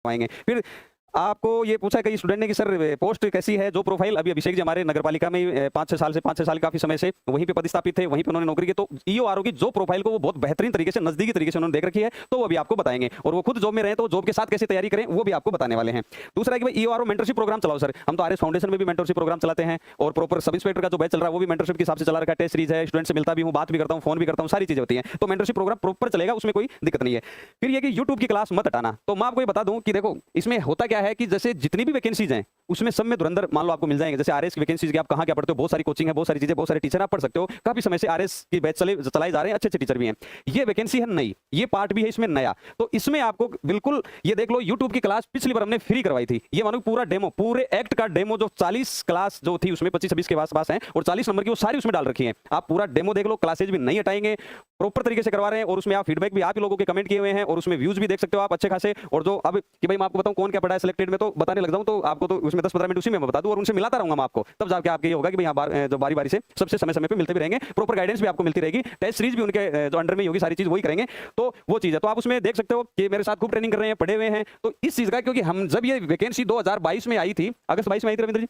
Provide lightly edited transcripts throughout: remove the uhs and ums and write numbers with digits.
आएंगे। फिर आपको ये पूछा कई स्टूडेंट ने कि सर पोस्ट कैसी है, जो प्रोफाइल अभी अभिषेक जी हमारे नगर पालिका में 5-6 साल काफी समय से वहीं पे पदस्थापित थे, वहीं पे उन्होंने नौकरी की, तो ईओआरओ की जो प्रोफाइल को वो बहुत बेहतरीन तरीके से नजदीकी तरीके से उन्होंने देख रखी है, तो वो अभी आपको बताएंगे। और वो खुद जॉब में रहे तो जॉब के साथ कैसे तैयारी करें वो भी आपको बताने वाले हैं। दूसरा है कि भाई ईओआरओ मेंटरशिप प्रोग्राम चलाओ सर, हम तो आरएस फाउंडेशन में भी मेंटरशिप प्रोग्राम चलाते हैं, और प्रॉपर सब इंस्पेक्टर का जो बैच चल रहा है वो भी मेंटरशिप के हिसाब से चला रखा है, टेस्ट सीरीज है, स्टूडेंट से मिलता भी हूँ, बात भी करता हूँ, फोन भी करता हूँ, सारी चीजें होती हैं, तो मेंटरशिप प्रोग्राम प्रॉपर चलेगा, उसमें कोई दिक्कत नहीं है। फिर ये कि यूट्यूब की क्लास मत हटाना। तो मैं आपको ये बता दूं कि देखो इसमें होता क्या है कि जैसे जितनी भी वैकेंसीज हैं उसमें सब में धुरंधर मान लो आपको मिल जाएंगे। जैसे आरएस की वैकेंसीज की आप कहां क्या पढ़ते हो, बहुत सारी कोचिंग है, बहुत सारी चीजें, बहुत सारे टीचर आप पढ़ सकते हो, काफी समय से आरएस की बैच चलाए जा रहे हैं, अच्छे अच्छे टीचर भी हैं। ये वैकेंसी है नई, ये पार्ट भी है इसमें नया, तो इसमें आपको बिल्कुल ये देख लो यूट्यूब की क्लास पिछली बार हमने फ्री करवाई थी, ये मानो पूरा डेमो, पूरे एक्ट का डेमो, जो 40 क्लास जो थी उसमें 25-26 के आसपास है और 40 नंबर की वो सारी उसमें डाल रखी है। आप पूरा डेमो देख लो, क्लासेज भी नहीं हटाएंगे, प्रॉपर तरीके से करवा रहे हैं, और उसमें आप फीडबैक भी आप ही लोगों के कमेंट किए हुए हैं, और उसमें व्यूज भी देख सकते हो आप अच्छे खासे। और जो अब कि भाई मैं आपको बताऊं कौन क्या पढ़ा है सिलेक्टेड में, तो बताने लग जाऊं तो आपको तो उसमें 10-15 मिनट उसी में मैं बता दूं और उनसे मिलाता रहूंगा मैं आपको, तब जाके आपके ये होगा कि भाई यहाँ जो बारी बारी से सबसे समय समय पे मिलते भी रहेंगे, प्रॉपर गाइडेंस भी आपको मिलती रहेगी, टेस्ट सीरीज भी उनके जो अंडर में होगी, सारी चीज वही करेंगे, तो वो चीज है। तो आप उसमें देख सकते हो कि मेरे साथ खूब ट्रेनिंग कर रहे हैं, पढ़े हुए हैं, तो इस चीज का, क्योंकि हम जब ये वैकेंसी 2022 में आई थी, अगस्त 22 में आई थी रविंद्र जी,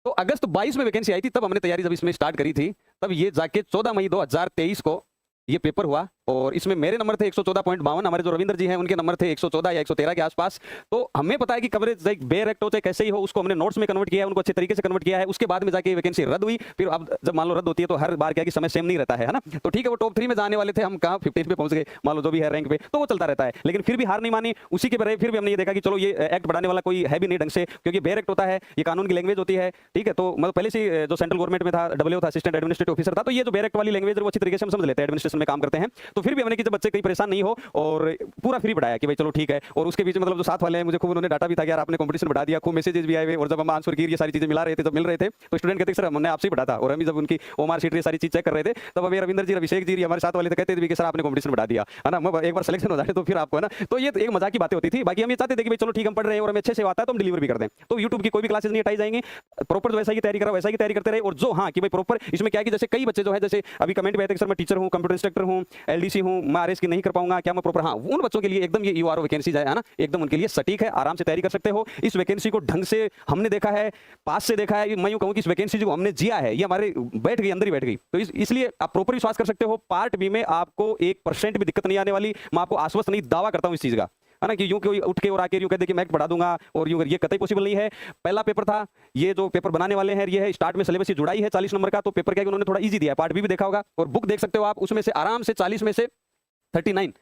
तो अगस्त 22 में वैकेंसी आई थी, तब हमने तैयारी जब इसमें स्टार्ट करी थी, तब ये जाके 14 मई 2023 को ये पेपर हुआ, और इसमें मेरे नंबर थे 114.52, हमारे जो रविंद्र जी हैं उनके नंबर थे 114 या 113 के आसपास। तो हमें पता है कि कवरेज एक बेयर एक्ट हो चाहे कैसे ही हो, उसको हमने नोट्स में कन्वर्ट किया है, उनको अच्छे तरीके से कन्वर्ट किया है, उसके बाद में जाके वैकेंसी रद्द हुई। फिर अब जब मान लो रद्द होती है तो हर बार क्या कि समय सेम नहीं रहता है ना, तो ठीक है वो टॉप 3 में जाने वाले थे, हम कहाँ 15 पे पहुंच गए, मान लो जो भी है रैंक पे, तो वो चलता रहता है, लेकिन फिर भी हार नहीं मानी, उसी के बजाय फिर भी हमने ये देखा कि चलो ये एक्ट बढ़ाने वाला कोई है भी नहीं ढंग से, क्योंकि बेयर एक्ट होता है, ये कानून की लैंग्वेज होती है, ठीक है। तो मतलब पहले से जो सेंट्रल गवर्नमेंट में था, डब्ल्यू था, असिस्टेंट एडमिनिस्ट्रेटिव ऑफिसर था, तो ये जो बेयर एक्ट वाली लैंग्वेज वो अच्छी तरीके से हम समझ लेते हैं, एडमिनिस्ट्रेशन में काम करते हैं, तो फिर भी हमने कि जब बच्चे कहीं परेशान नहीं हो, और पूरा फ्री बढ़ाया कि भाई चलो ठीक है। और उसके बीच में मतलब जो साथ वाले हैं मुझे खूब उन्होंने डाटा भी था कि यार आपने कंपटीशन बढ़ा दिया, खूब मैसेजेस भी आए हुए, और जब हम आंसर की ये सारी चीजें मिला रहे थे, जब मिल रहे थे, तो स्टूडेंट कहते सर हमने आपसे ही बढ़ा था, और हम जब उनकी ओमार शीट सारी चीज चेक कर रहे थे, तब हमें रविंद्र जी, अभिषेक जी हमारे साथ वाले थे, कहते थे कि सर आपने कंपटीशन बढ़ा दिया है ना, एक बार सिलेक्शन हो जाए तो फिर आपको है ना, तो ये एक मजाक की बातें होती थी। बाकी हम ये चाहते थे कि भाई चलो ठीक हम पढ़ रहे हैं और हमें अच्छे से आता है तो हम डिलीवर भी कर दें, तो यूट्यूब की कोई भी क्लासेस नहीं हटाई जाएंगी, प्रॉपर वैसा ही तैयारी करो, वैसा ही तैयारी करते रहे। और जो हाँ कि भाई प्रॉपर इसमें क्या है कि जैसे कई बच्चे जो है, जैसे अभी कमेंट में आते हैं सर मैं टीचर हूँ, कंप्यूटर इंस्ट्रक्टर हूँ, एलडीसी हूँ, मैं आरएस की नहीं कर पाऊंगा, क्या मैं प्रॉपर, हाँ उन बच्चों के लिए एकदम ये यूआरओ वैकेंसी है ना, एकदम उनके लिए सटीक है, आराम से तैयारी कर सकते हो। इस वैकेंसी को ढंग से हमने देखा है, पास से देखा है, मैं यूं कहूं कि इस वैकेंसी जो हमने जिया है ये हमारे बैठ गई, अंदर ही बैठ गई, तो इसलिए आप प्रॉपर विश्वास कर सकते हो। पार्ट बी में आपको 1% भी दिक्कत नहीं आने वाली, मैं आपको आश्वस्त नहीं दावा करता हूं इस चीज का, है ना, कि यूं कोई उठ के और आके यूं कहते कि मैं पढ़ा दूंगा और यूं, ये कतई पॉसिबल नहीं है। पहला पेपर था, ये जो पेपर बनाने वाले हैं ये है स्टार्ट में सिलेबस जुड़ाई है 40 नंबर का, तो पेपर क्या है उन्होंने थोड़ा इजी दिया है, पार्ट बी भी देखा होगा, और बुक देख सकते हो आप, उसमें से आराम से 40 में से 39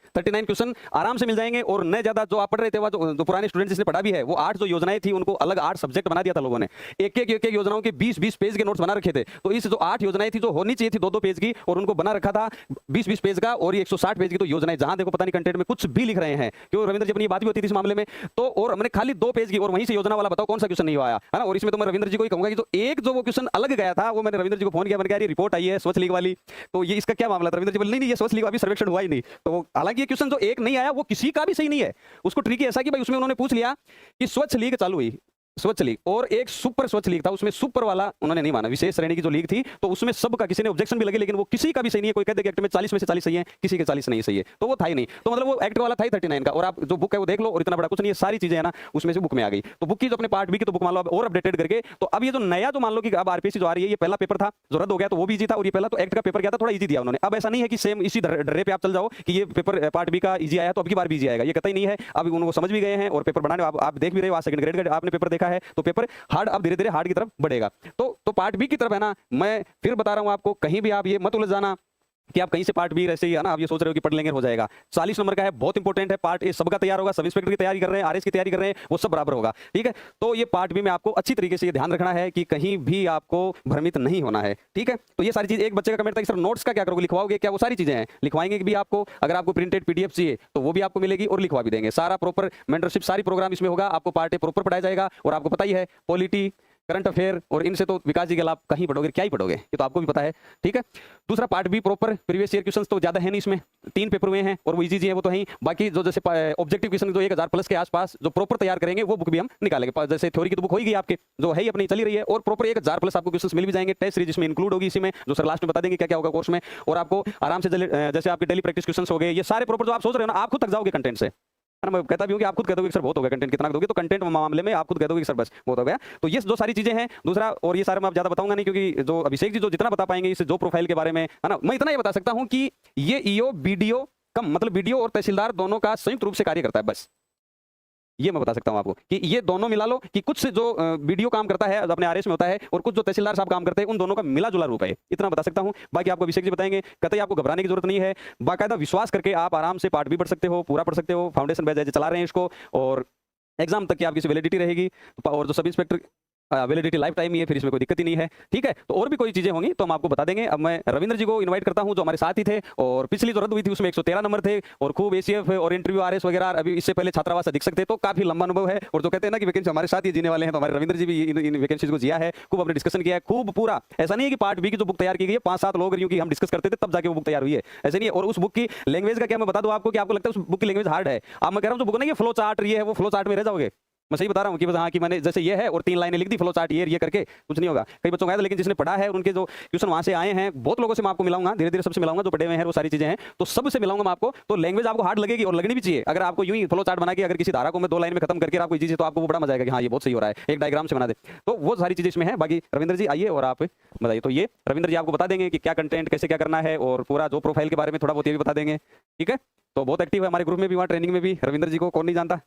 क्वेश्चन आराम से मिल जाएंगे। और नए ज्यादा जो आप पढ़ रहे थे, वो जो पुराने स्टूडेंट जिसने पढ़ा भी है, वो 8 जो योजनाएं थी उनको अलग 8 सब्जेक्ट बना दिया था लोगों ने, एक योजनाओं के 20-20 पेज के नोट्स बना रखे थे। तो इस जो 8 योजनाएं थी जो होनी चाहिए थी 2-2 पेज की, और उनको बना रखा था 20-20 पेज का, और ये 160 पेज की तो योजनाएं, जहां देखो पता नहीं कंटेंट में कुछ भी लिख रहे हैं, क्यों रविंद्र जी अपनी बात भी होती थी इस मामले में, तो और हमने खाली 2 पेज की, और वहीं से योजना वाला बताओ कौन सा क्वेश्चन नहीं आया, है ना। और इसमें तो मैं रविंद्र जी को ही कहूंगा कि जो एक जो वो क्वेश्चन अलग गया था, वो मैंने रविंद्र जी को फोन किया, मैंने कहा रिपोर्ट आई है स्वच्छ लीग वाली, तो ये इसका क्या मामला था। रविंद्र जी बोले नहीं ये स्वच्छ लीग अभी सर्वेक्षण हुआ ही नहीं, तो हालांकि ये क्वेश्चन जो एक नहीं आया वो किसी का भी सही नहीं है, उसको ट्रिकी ऐसा कि भाई उसमें उन्होंने पूछ लिया कि स्वच्छ लीग चालू हुई, स्वच्छ लीग, और एक सुपर स्वच्छ लीग था, उसमें सुपर वाला उन्होंने नहीं माना, विशेष श्रेणी की जो लीग थी, तो उसमें सबका किसी ने ऑब्जेक्शन भी लगे, लेकिन वो किसी का भी सही नहीं है। कोई कहते कि एक्ट में 40 में से 40 सही है, किसी के 40 नहीं सही है, तो वो था ही नहीं, तो मतलब वो एक्ट वाला था ही 39 का। और आप जो बुक है वो देख लो, और इतना बड़ा कुछ नहीं है, सारी चीजें है ना उसमें से बुक में आ गई। तो बुक की जो अपने पार्ट बी की तो बुक मान लो और अपडेटेड करके, तो अब ये जो नया जो मान लो कि अब आरपीएससी जो आ रही है, ये पहला पेपर था जो रद्द हो गया, तो वो भी इजी था, और ये पहला तो एक्ट का पेपर गया था थोड़ा इजी दिया उन्होंने। अब ऐसा नहीं है कि सेम इसी डरे पे आप चल जाओ कि ये पेपर पार्ट बी का इजी आया तो अब की बार भी इजी आएगा, ये कतई नहीं है। अब उनको समझ भी गए हैं और पेपर बनाने आप देख भी रहे हो, सेकंड ग्रेड का आपने पेपर देखा है, तो पेपर हार्ड अब धीरे धीरे हार्ड की तरफ बढ़ेगा। तो पार्ट बी की तरफ है ना, मैं फिर बता रहा हूं आपको, कहीं भी आप ये मत उलझ जाना कि आप कहीं से पार्ट बी ऐसे ही है ना, आप ये सोच रहे हो कि पढ़ लेंगे हो जाएगा। 40 नंबर का है, बहुत इंपॉर्टेंट है, पार्ट ए सबका तैयार होगा, सब इंस्पेक्टर की तैयारी कर रहे हैं, आरएस की तैयारी कर रहे हैं, वो सब बराबर होगा, ठीक है। तो ये पार्ट बी में आपको अच्छी तरीके से ये ध्यान रखना है कि कहीं भी आपको भ्रमित नहीं होना है, ठीक है। तो ये सारी चीज, एक बच्चे का कमेंट था कि सर नोट्स का क्या करोगे, लिखवाओगे क्या, वो सारी चीजें हैं, लिखवाएंगे भी आपको, अगर आपको प्रिंटेड पीडीएफ चाहिए तो वो भी आपको मिलेगी और लिखवा भी देंगे, सारा प्रॉपर मेंटरशिप सारी प्रोग्राम इसमें होगा, आपको पार्ट ए प्रॉपर पढ़ाया जाएगा। और आपको पता ही है पॉलिटी, करंट अफेयर, और इनसे तो विकास जी के अलावा कहीं पढ़ोगे, क्या ही पढ़ोगे, ये तो आपको भी पता है, ठीक है। दूसरा part B proper previous year questions तो ज्यादा है नहीं, इसमें 3 पेपर हुए हैं और वो इजी जी है, वो तो है। बाकी जो जैसे ऑब्जेक्टिव क्वेश्चन जो 1000 प्लस के आसपास जो प्रॉपर तैयार करेंगे वो बुक भी हम निकालेंगे। जैसे थ्योरी की तो बुक होगी आपके जो है ही अपनी चली रही है, और प्रॉपर 1000 प्लस आपको क्वेश्चन मिल भी जाएंगे, टेस्ट सीरीज इसमें इंक्लूड होगी, इसी में जो सर लास्ट में बता देंगे क्या क्या होगा कोर्स में। और आपको आराम से जैसे आपके डेली प्रैक्टिस क्वेश्चन हो गए, ये सारे प्रॉपर जो आप सोच रहे हो ना, आप खुद तक जाओगे कंटेंट से, है ना। मैं कहता भी हूँ कि आप खुद कह दोगे कि सर बहुत हो गया कंटेंट, कितना दोगे, तो कंटेंट मामले में आप खुद कह दोगे कि सर बस बहुत हो गया। तो ये जो सारी चीजें हैं। दूसरा, और ये सारा मैं ज्यादा बताऊंगा नहीं, क्योंकि जो अभिषेक जी जो जितना बता पाएंगे इस जो प्रोफाइल के बारे में, है ना, मैं इतना ही बता सकता हूँ कि ये ईओ बीडीओ कम मतलब बीडीओ और तहसीलदार दोनों का संयुक्त रूप से कार्य करता है, बस ये मैं बता सकता हूं आपको कि ये दोनों मिला लो कि कुछ जो वीडियो काम करता है अपने आरएस में होता है और कुछ जो तहसीलदार साहब काम करते हैं, उन दोनों का मिला जुला रूप है, इतना बता सकता हूं। बाकी आपको अभिषेक जी बताएंगे, कतई आपको घबराने की जरूरत नहीं है। बाकायदा विश्वास करके आप आराम से पार्ट भी पढ़ सकते हो, पूरा पढ़ सकते हो। फाउंडेशन बैच चला रहे हैं इसको, और एग्जाम तक की आपकी वैलिडिटी रहेगी। और जो सब इंस्पेक्टर वैलिडिटी लाइफ टाइम ही है, फिर इसमें कोई दिक्कत ही नहीं है, ठीक है। तो और भी कोई चीजें होंगी तो हम आपको बता देंगे। अब मैं रविंद्र जी को इनवाइट करता हूं, जो हमारे साथ ही थे, और पिछली जो रद्द हुई थी उसमें 113 नंबर थे, और खूब एसीएफ और इंटरव्यू आरएस वगैरह, अभी इससे पहले छात्रावास अधीक्षक थे, तो काफी लंबा अनुभव है। और जो कहते हैं ना कि वैकेंसी हमारे साथ ही जीने वाले हैं, तो हमारे रविंद्र जी भी इन वैकेंसीज को जिया है, खूब अपने डिस्कशन किया है, खूब पूरा। ऐसा नहीं है कि पार्ट बी की जो बुक तैयार की गई है 5-7 लोग यूं कि हम डिस्कस करते थे तब जाके वो बुक तैयार हुई है, ऐसे नहीं है। और उस बुक की लैंग्वेज का क्या मैं बता दूं आपको कि आपको लगता है उस बुक की लैंग्वेज हार्ड है। अब मैं कह रहा हूं जो बुक नहीं, ये फ्लो चार्ट ये है, वो फ्लो चार्ट में रह जाओगे। मैं सही बता रहा हूँ कि बस हाँ कि मैंने जैसे ये है और 3 लाइनें लिख दी फ्लो चार्ट ये करके, कुछ नहीं होगा। कई बच्चों का है, लेकिन जिसने पढ़ा है और उनके जो क्वेश्चन वहां से आए हैं, बहुत लोगों से मैं आपको मिलाऊंगा, धीरे धीरे सबसे मिलाऊंगा, जो पढ़े हुए हैं वो सारी चीजें हैं, तो सबसे मिलाऊंगा मैं आपको। तो लैंग्वेज आपको हार्ड लगेगी और लगनी भी चाहिए। अगर आपको यूं ही फ्लो चार्ट बना के अगर किसी धारा को मैं 2 लाइन में खत्म करके आपको चीजें, तो आपको वो बड़ा मजा आएगा कि हाँ ये बहुत सही हो रहा है, एक डायग्राम से बना दे, तो वो सारी चीजें इसमें है। बाकी रविंद्र जी आइए और आप बताइए। तो ये रविंद्र जी आपको बता देंगे कि क्या कंटेंट कैसे क्या करना है, और पूरा जो प्रोफाइल के बारे में थोड़ा बहुत ये भी बता देंगे, ठीक है। तो बहुत एक्टिव है हमारे ग्रुप में भी, वहाँ ट्रेनिंग में भी रविंद्र जी को कौन नहीं जानता।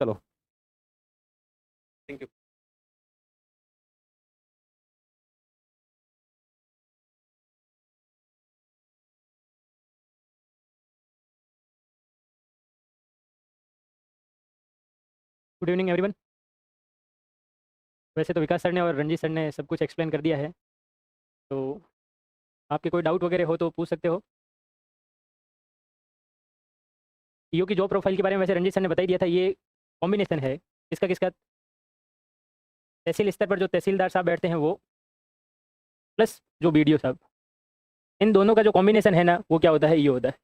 चलो, thank you. Good evening everyone. वैसे तो विकास सर ने और रंजीत सर ने सब कुछ एक्सप्लेन कर दिया है, तो आपके कोई डाउट वगैरह हो तो पूछ सकते हो। ईओ की जॉब प्रोफाइल के बारे में वैसे रंजीत सर ने बता ही दिया था। ये कॉम्बिनेशन है किसका किसका, तहसील स्तर पर जो तहसीलदार साहब बैठते हैं वो, प्लस जो बीडीओ साहब, इन दोनों का जो कॉम्बिनेशन है ना, वो क्या होता है, ईओ होता है।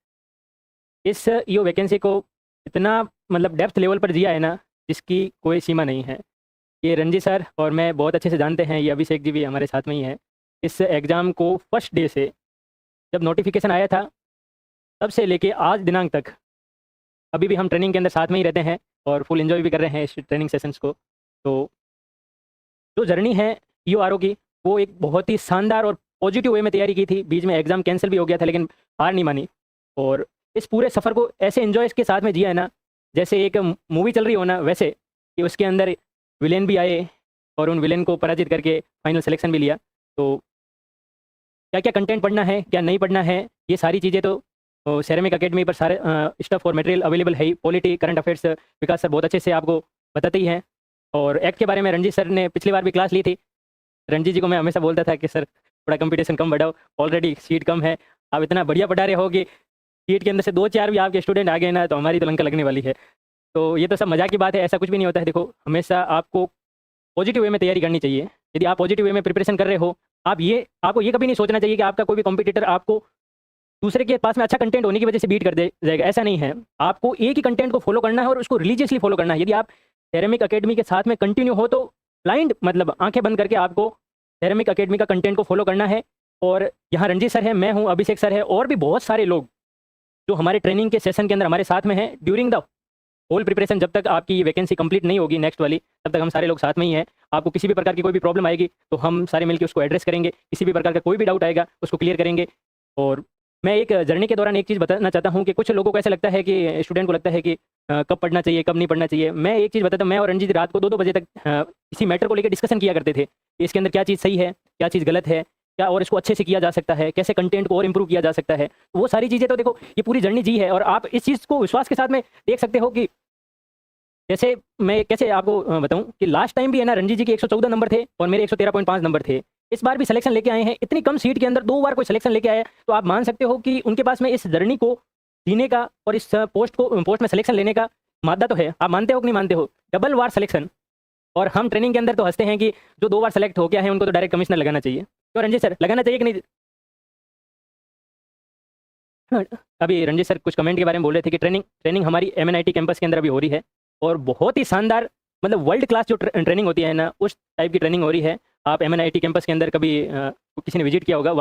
इस ईओ वैकेंसी को इतना मतलब डेप्थ लेवल पर दिया है ना, जिसकी कोई सीमा नहीं है। ये रंजीत सर और मैं बहुत अच्छे से जानते हैं, ये अभिषेक जी भी हमारे साथ में ही है। इस एग्ज़ाम को फर्स्ट डे से जब नोटिफिकेशन आया था तब से लेके आज दिनांक तक, अभी भी हम ट्रेनिंग के अंदर साथ में ही रहते हैं और फुल एंजॉय भी कर रहे हैं इस ट्रेनिंग सेशंस को। तो जो जर्नी है ईओआरओ की, वो एक बहुत ही शानदार और पॉजिटिव वे में तैयारी की थी। बीच में एग्ज़ाम कैंसिल भी हो गया था, लेकिन हार नहीं मानी, और इस पूरे सफ़र को ऐसे एंजॉय के साथ में जिया है ना, जैसे एक मूवी चल रही हो ना, वैसे कि उसके अंदर विलेन भी आए और उन विलेन को पराजित करके फाइनल सिलेक्शन भी लिया। तो क्या क्या कंटेंट पढ़ना है, क्या नहीं पढ़ना है, ये सारी चीज़ें तो सेरेमिक अकेडमी पर सारे स्टफ और मटेरियल अवेलेबल है ही। पॉलिटी, करंट अफेयर्स विकास सर बहुत अच्छे से आपको बताते ही हैं। और एक्ट के बारे में रंजीत सर ने पिछली बार भी क्लास ली थी। रंजीत जी को मैं हमेशा बोलता था कि सर थोड़ा कंपटीशन कम बढ़ाओ, ऑलरेडी सीट कम है, आप इतना बढ़िया पढ़ा रहे हो कि सीट के अंदर से 2-4 भी आपके स्टूडेंट आ गए ना, तो हमारी तो लंका लगने वाली है। तो ये तो सब मजाक की बात है, ऐसा कुछ भी नहीं होता है। देखो, हमेशा आपको पॉजिटिव वे में तैयारी करनी चाहिए। यदि आप पॉजिटिव वे में प्रिपरेशन कर रहे हो, आपको ये कभी नहीं सोचना चाहिए कि आपका कोई भी कॉम्पिटिटर आपको दूसरे के पास में अच्छा कंटेंट होने की वजह से बीट कर दे जाएगा, ऐसा नहीं है। आपको एक ही कंटेंट को फॉलो करना है और उसको रिलीजियसली फॉलो करना है। यदि आप सेरेमिक अकेडमी के साथ में कंटिन्यू हो, तो ब्लाइंड मतलब आंखें बंद करके आपको सेरेमिक अकेडमी का कंटेंट को फॉलो करना है। और यहाँ रंजीत सर है, मैं हूँ, अभिषेक सर है, और भी बहुत सारे लोग जो हमारे ट्रेनिंग के सेशन के अंदर हमारे साथ में हैं ड्यूरिंग द होल प्रिपरेशन। जब तक आपकी वैकेंसी कंप्लीट नहीं होगी नेक्स्ट वाली, तब तक हम सारे लोग साथ में ही हैं। आपको किसी भी प्रकार की कोई भी प्रॉब्लम आएगी तो हम सारे मिलकर उसको एड्रेस करेंगे। किसी भी प्रकार का कोई भी डाउट आएगा उसको क्लियर करेंगे। और मैं एक जर्नी के दौरान एक चीज़ बताना चाहता हूँ कि कुछ लोगों को ऐसा लगता है कि स्टूडेंट को लगता है कि कब पढ़ना चाहिए, कब नहीं पढ़ना चाहिए। मैं एक चीज़ बताता हूँ, मैं और रंजीत रात को 2-2 बजे तक इसी मैटर को लेकर डिस्कशन किया करते थे कि इसके अंदर क्या चीज़ सही है, क्या चीज़ गलत है, क्या और इसको अच्छे से किया जा सकता है, कैसे कंटेंट को और इम्प्रूव किया जा सकता है। तो वो सारी चीज़ें तो देखो, ये पूरी जर्नी जी है, और आप इस चीज़ को विश्वास के साथ में देख सकते हो कि जैसे मैं कैसे आपको बताऊं कि लास्ट टाइम भी है ना, रंजीत जी के 114 नंबर थे और मेरे 113.5 नंबर थे। इस बार भी सिलेक्शन लेके आए हैं। इतनी कम सीट के अंदर 2 बार कोई सिलेक्शन लेके आया, तो आप मान सकते हो कि उनके पास में इस जर्नी को जीने का और इस पोस्ट में सिलेक्शन लेने का मादा तो है। आप मानते हो कि नहीं मानते हो? डबल बार सिलेक्शन। और हम ट्रेनिंग के अंदर तो हंसते हैं कि जो 2 बार सेलेक्ट हो गया है उनको तो डायरेक्ट कमिश्नर लगाना चाहिए। क्यों रंजीत सर, लगाना चाहिए कि नहीं? अभी रंजीत सर कुछ कमेंट के बारे में बोल रहे थे कि ट्रेनिंग हमारी MNIT कैंपस के अंदर अभी हो रही है, और बहुत ही शानदार मतलब वर्ल्ड क्लास जो ट्रेनिंग होती है ना, उस टाइप की ट्रेनिंग हो रही है। आप MNIT कैंपस के अंदर कभी किसी ने विजिट किया होगा, वहाँ